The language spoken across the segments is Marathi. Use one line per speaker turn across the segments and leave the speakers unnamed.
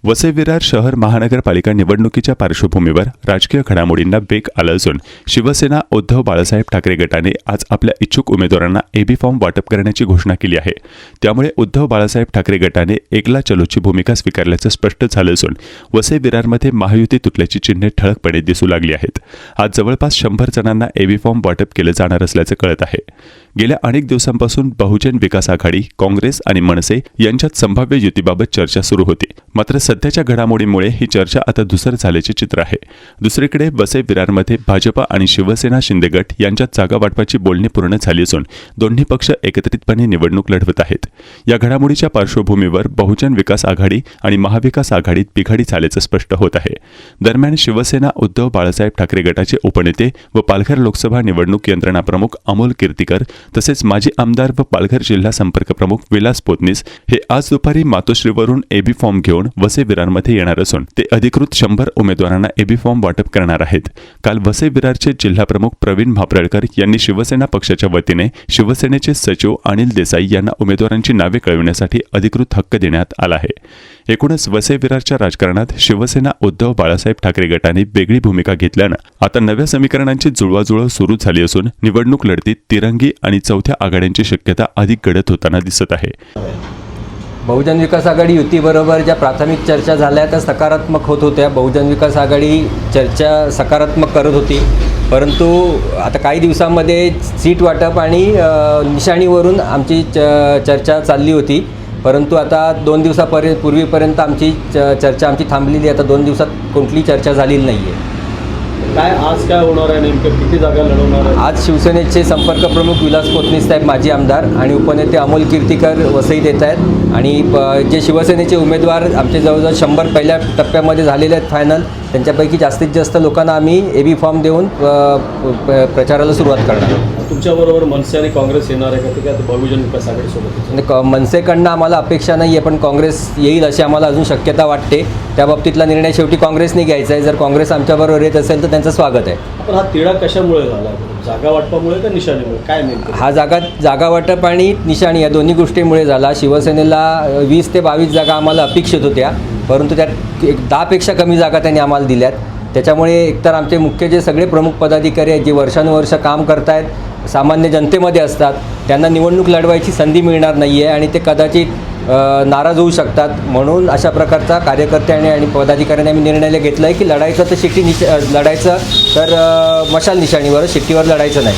वसई विरार शहर महानगरपालिका निवडणुकीच्या पार्श्वभूमीवर राजकीय घडामोडींना वेग आला असून शिवसेना उद्धव बाळासाहेब ठाकरे गटाने आज आपल्या इच्छुक उमेदवारांना एबी फॉर्म वाटप करण्याची घोषणा केली आहे। त्यामुळे उद्धव बाळासाहेब ठाकरे गटाने एकला चलोची भूमिका स्वीकारल्याचं स्पष्ट झालं असून वसई विरारमध्ये महायुती तुटल्याची चिन्हे ठळकपणे दिसू लागली आहेत। आज जवळपास 100 जणांना एबी फॉर्म वाटप केलं जाणार असल्याचं कळत आहे। गेल्या अनेक दिवसांपासून बहुजन विकास आघाडी, काँग्रेस आणि मनसे यांच्यात संभाव्य युतीबाबत चर्चा सुरू होती। मात्र सध्याच्या घडामोडींमुळे ही चर्चा आता धुसर झाल्याचे चित्र आहे। दुसरीकडे वसई विरारमध्ये भाजप आणि शिवसेना शिंदे गट यांच्यात जागा वाटपाची बोलणी पूर्ण झाली असून दोन्ही पक्ष एकत्रितपणे निवडणूक लढवत आहेत। या घडामोडीच्या पार्श्वभूमीवर बहुजन विकास आघाडी आणि महाविकास आघाडीत बिघाडी झाल्याचं स्पष्ट होत आहे। दरम्यान शिवसेना उद्धव बाळासाहेब ठाकरे गटाचे उपनेते व पालघर लोकसभा निवडणूक यंत्रणा प्रमुख अमोल कीर्तीकर तसेच माजी आमदार व पालघर जिल्हा संपर्क प्रमुख विलास पोतनीस हे आज दुपारी मातोश्रीवरून एबी फॉर्म घेऊन वसई विरारमध्ये येणार असून ते अधिकृत 100 उमेदवारांना एबी फॉर्म वाटप करणार आहेत। काल वसई विरारचे जिल्हा प्रमुख प्रवीण भापरळकर यांनी शिवसेना पक्षाच्या वतीने शिवसेनेचे सचिव अनिल देसाई यांना उमेदवारांची नावे कळविण्यासाठी अधिकृत हक्क देण्यात आला आहे। एकूणच वसई विरारच्या राजकारणात शिवसेना उद्धव बाळासाहेब ठाकरे गटाने वेगळी भूमिका घेतल्यानं आता नव्या समीकरणांची जुळवाजुळव सुरू झाली असून निवडणूक लढतीत तिरंगी आणि चौथ्या आघाड्यांची शक्यता अधिक गडद होताना दिसत आहे।
बहुजन विकास आघाडी युतीबरोबर ज्या प्राथमिक चर्चा झाल्या त्या सकारात्मक होत होत्या। बहुजन विकास आघाडी चर्चा सकारात्मक करत होती, परंतु आता काही दिवसांमध्ये सीट वाटप आणि निशाणीवरून आमची चर्चा चालली होती। परंतु आता 2 दिवसापूर्वीपर्यंत आमची चर्चा थांबलेली आहे। आता 2 दिवसात कोणतीही चर्चा झालेली नाही आहे।
आज काय होणार आहे, नेमकं किती जागा लढवणार आहे?
आज शिवसेनेचे संपर्क प्रमुख विलास पोतनीस साहेब माजी आमदार आणि उपनेते अमोल कीर्तीकर वसईत येत आहेत आणि जे शिवसेनेचे उमेदवार आमचे जवळजवळ 100 पहिल्या टप्प्यामध्ये झालेले आहेत फायनल, त्यांच्यापैकी जास्तीत जास्त लोकांना आम्ही एबी फॉर्म देऊन प्रचाराला सुरुवात करणार आहोत।
तुमच्याबरोबर मनसे आणि काँग्रेस येणार आहे का? ते काय बहुजन विकास आघाडीसोबत?
मनसेकडनं आम्हाला अपेक्षा नाही आहे, पण काँग्रेस येईल अशी आम्हाला अजून शक्यता वाटते। त्या बाबतीतला निर्णय शेवटी काँग्रेसने घ्यायचा आहे। जर काँग्रेस आमच्याबरोबर येत असेल तर त्यांचं स्वागत आहे।
पण हा तिढा कशामुळे झाला? जागा वाटपामुळे का निशाणीमुळे? काय नेमकं?
हा जागा वाटप आणि निशाणी या दोन्ही गोष्टींमुळे झाला। शिवसेनेला 20 ते 22 जागा आम्हाला अपेक्षित होत्या, परंतु त्यात 10पेक्षा कमी जागा त्यांनी आम्हाला दिल्यात। त्याच्यामुळे एकतर आमचे मुख्य जे सगळे प्रमुख पदाधिकारी आहेत, जे वर्षानुवर्ष काम करतायत, सामान्य जनतेमध्ये असतात, त्यांना निवडणूक लढवायची संधी मिळणार नाही आहे आणि ते कदाचित नाराज होऊ शकतात। म्हणून अशा प्रकारचा कार्यकर्त्यांनी आणि पदाधिकाऱ्यांनी आम्ही निर्णय घेतला आहे की लढायचं तर लढायचं तर मशाल निशाणीवर, शिट्टीवर लढायचं नाही।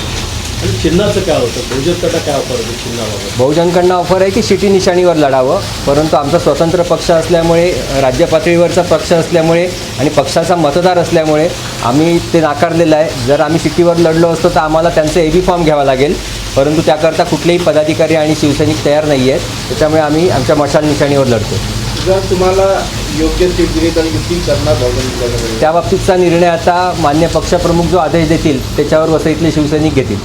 आणि चिन्हाचं काय होतं? बहुजनकडनं काय ऑफर होतं चिन्हावर?
बहुजनकडनं ऑफर आहे की शिटी निशाणीवर लढावं, परंतु आमचा स्वतंत्र पक्ष असल्यामुळे, राज्य पातळीवरचा पक्ष असल्यामुळे आणि पक्षाचा मतदार असल्यामुळे आम्ही ते नाकारलेलं आहे। जर आम्ही शिट्टीवर लढलो असतो तर आम्हाला त्यांचं एबी फॉर्म घ्यावा लागेल, परंतु त्याकरता कुठलेही पदाधिकारी आणि शिवसैनिक तयार नाही आहेत। त्याच्यामुळे आम्ही आमच्या मशाल निशाणीवर लढतो।
जर तुम्हाला योग्य सीट दिली तर युती करणार बहुजन?
त्या बाबतीतचा निर्णय आता मान्य पक्षप्रमुख जो आदेश देतील त्याच्यावर वसईतले शिवसैनिक घेतील।